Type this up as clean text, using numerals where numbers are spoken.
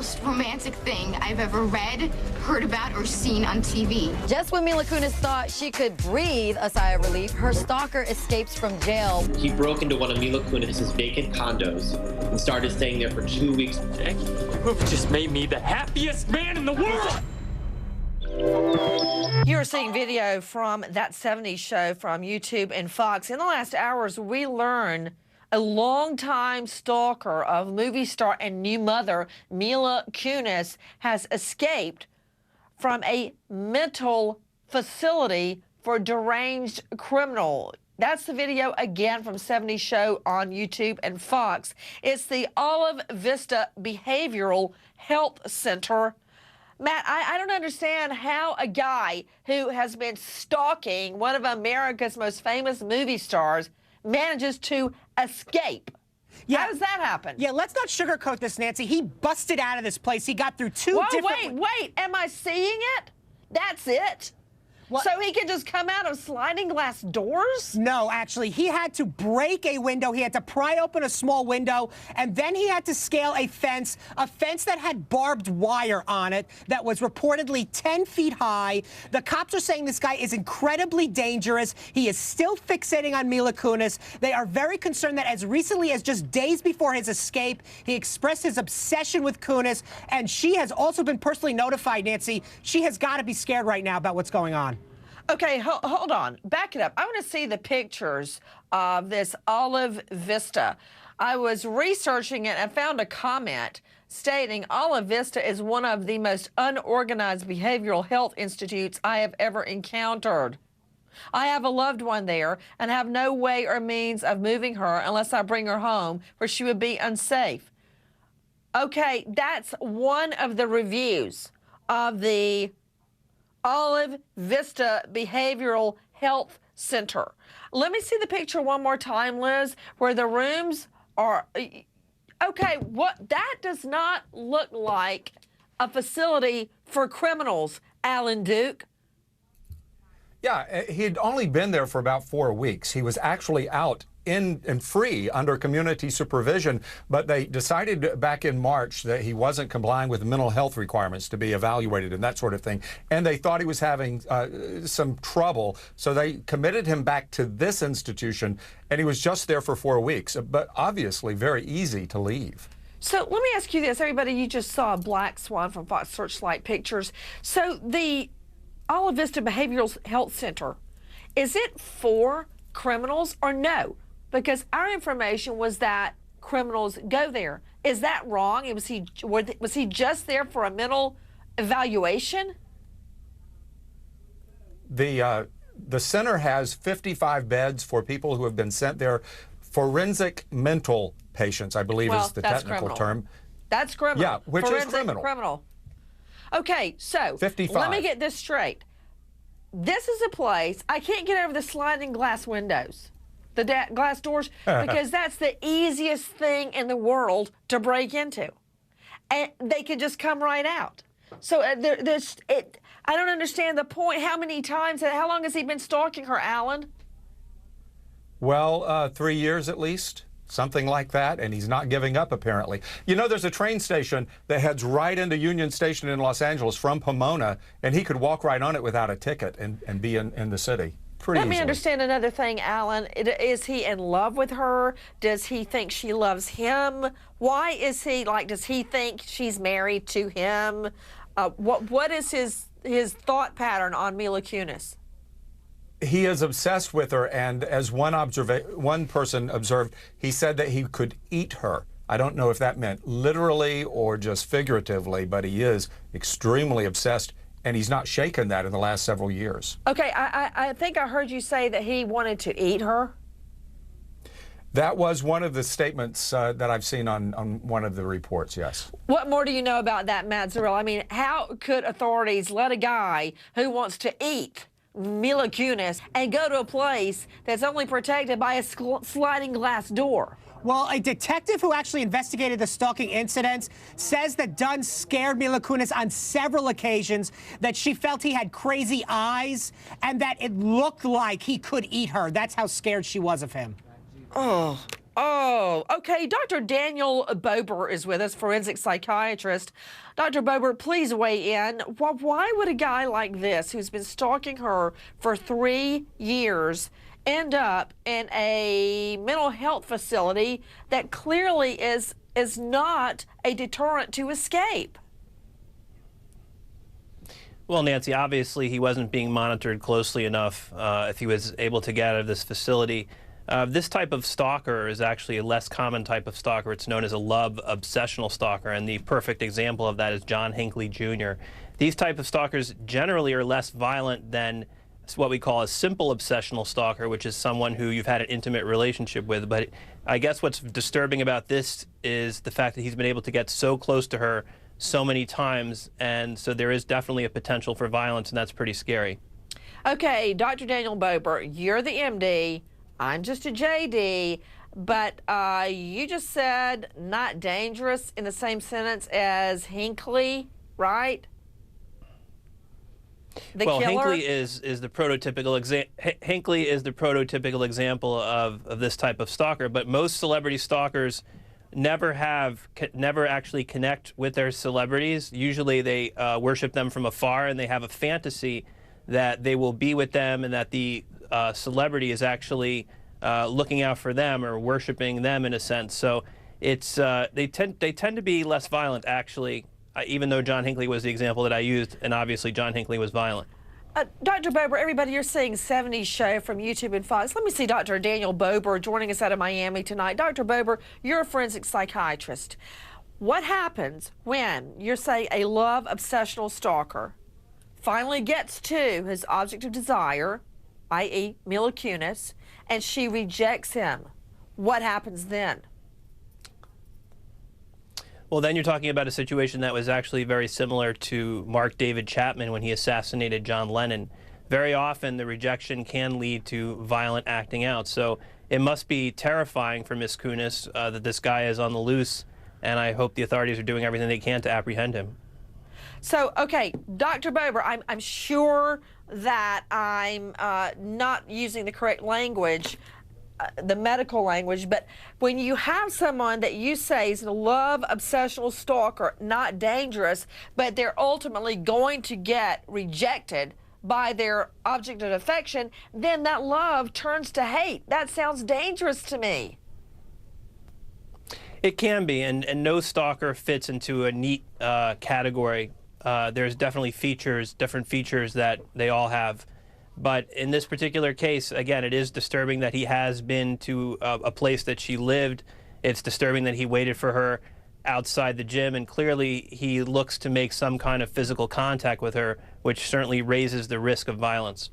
most romantic thing I've ever read, heard about, or seen on TV. Just when Mila Kunis thought she could breathe a sigh of relief, her stalker escapes from jail. He broke into one of Mila Kunis' vacant condos and started staying there for 2 weeks. Jackie, you have just made me the happiest man in the world! You're seeing video from That 70s Show from YouTube and Fox. In the last hours, we learn a longtime stalker of movie star and new mother Mila Kunis has escaped from a mental facility for deranged criminal. That's the video again from 70s Show on YouTube and Fox. It's the Olive Vista Behavioral Health Center. Matt, I don't understand how a guy who has been stalking one of America's most famous movie stars manages to escape. Yeah. How does that happen? Yeah, let's not sugarcoat this, Nancy. He busted out of this place. He got through two different... Wait, am I seeing it? That's it? What? So he could just come out of sliding glass doors? No, actually, he had to break a window. He had to pry open a small window, and then he had to scale a fence that had barbed wire on it that was reportedly 10 feet high. The cops are saying this guy is incredibly dangerous. He is still fixating on Mila Kunis. They are very concerned that as recently as just days before his escape, he expressed his obsession with Kunis, and she has also been personally notified, Nancy. She has got to be scared right now about what's going on. Okay, hold on. Back it up. I want to see the pictures of this Olive Vista. I was researching it and found a comment stating Olive Vista is one of the most unorganized behavioral health institutes I have ever encountered. I have a loved one there and have no way or means of moving her unless I bring her home, where she would be unsafe. Okay, that's one of the reviews of the Olive Vista Behavioral Health Center. Let me see the picture one more time, Liz, where the rooms are... Okay, that does not look like a facility for criminals, Alan Duke. Yeah, he'd only been there for about 4 weeks. He was actually out and free under community supervision, but they decided back in March that he wasn't complying with mental health requirements to be evaluated and that sort of thing, and they thought he was having some trouble, so they committed him back to this institution, and he was just there for 4 weeks, but obviously very easy to leave. So let me ask you this, everybody, you just saw Black Swan from Fox Searchlight Pictures. So the Olive Vista Behavioral Health Center, is it for criminals or no? Because our information was that criminals go there. Is that wrong? Was he just there for a mental evaluation? The center has 55 beds for people who have been sent there. Forensic mental patients, I believe, is the technical term. That's criminal. Yeah, which Forensic is criminal. Okay, so 55. Let me get this straight. This is a place, I can't get over the sliding glass windows, the glass doors, because that's the easiest thing in the world to break into. And they can just come right out. So I don't understand the point. How many times, how long has he been stalking her, Alan? Well, 3 years at least. Something like that, and he's not giving up, apparently. You know, there's a train station that heads right into Union Station in Los Angeles from Pomona, and he could walk right on it without a ticket and be in the city. Let me understand another thing, Alan. Is he in love with her? Does he think she loves him? Why is he, does he think she's married to him? What is his thought pattern on Mila Kunis? He is obsessed with her, and as one person observed, he said that he could eat her. I don't know if that meant literally or just figuratively, but he is extremely obsessed, and he's not shaken that in the last several years. Okay, I think I heard you say that he wanted to eat her. That was one of the statements that I've seen on one of the reports, yes. What more do you know about that, Mazzarella? I mean, how could authorities let a guy who wants to eat Mila Kunis and go to a place that's only protected by a sliding glass door? Well, a detective who actually investigated the stalking incidents says that Dunn scared Mila Kunis on several occasions, that she felt he had crazy eyes, and that it looked like he could eat her. That's how scared she was of him. Oh, Oh, okay. Dr. Daniel Bober is with us, forensic psychiatrist. Dr. Bober, please weigh in. Why would a guy like this, who's been stalking her for 3 years, end up in a mental health facility that clearly is not a deterrent to escape? Well, Nancy, obviously he wasn't being monitored closely enough if he was able to get out of this facility. This type of stalker is actually a less common type of stalker. It's known as a love obsessional stalker, and the perfect example of that is John Hinckley Jr. These type of stalkers generally are less violent than what we call a simple obsessional stalker, which is someone who you've had an intimate relationship with. But I guess what's disturbing about this is the fact that he's been able to get so close to her so many times, and so there is definitely a potential for violence, and that's pretty scary. Okay, Dr. Daniel Bober, you're the MD. I'm just a JD, but you just said not dangerous in the same sentence as Hinckley, right? The well, killer? Hinckley is the prototypical example of this type of stalker, but most celebrity stalkers never actually connect with their celebrities. Usually they worship them from afar, and they have a fantasy that they will be with them and that the celebrity is actually looking out for them or worshiping them in a sense. So it's they tend to be less violent, actually, even though John Hinckley was the example that I used, and obviously John Hinckley was violent. Dr. Bober, everybody, you're seeing 70s Show from YouTube and Fox. Let me see Dr. Daniel Bober joining us out of Miami tonight. Dr. Bober, you're a forensic psychiatrist. What happens when you're, say, a love obsessional stalker finally gets to his object of desire, i.e. Mila Kunis, and she rejects him? What happens then? Well, then you're talking about a situation that was actually very similar to Mark David Chapman when he assassinated John Lennon. Very often, the rejection can lead to violent acting out. So it must be terrifying for Miss Kunis that this guy is on the loose, and I hope the authorities are doing everything they can to apprehend him. So, okay, Dr. Bober, I'm sure that I'm not using the correct language, the medical language, but when you have someone that you say is a love obsessional stalker, not dangerous, but they're ultimately going to get rejected by their object of affection, then that love turns to hate. That sounds dangerous to me. It can be, and no stalker fits into a neat category. There's definitely different features that they all have. But in this particular case, again, it is disturbing that he has been to a place that she lived. It's disturbing that he waited for her outside the gym, and clearly he looks to make some kind of physical contact with her, which certainly raises the risk of violence.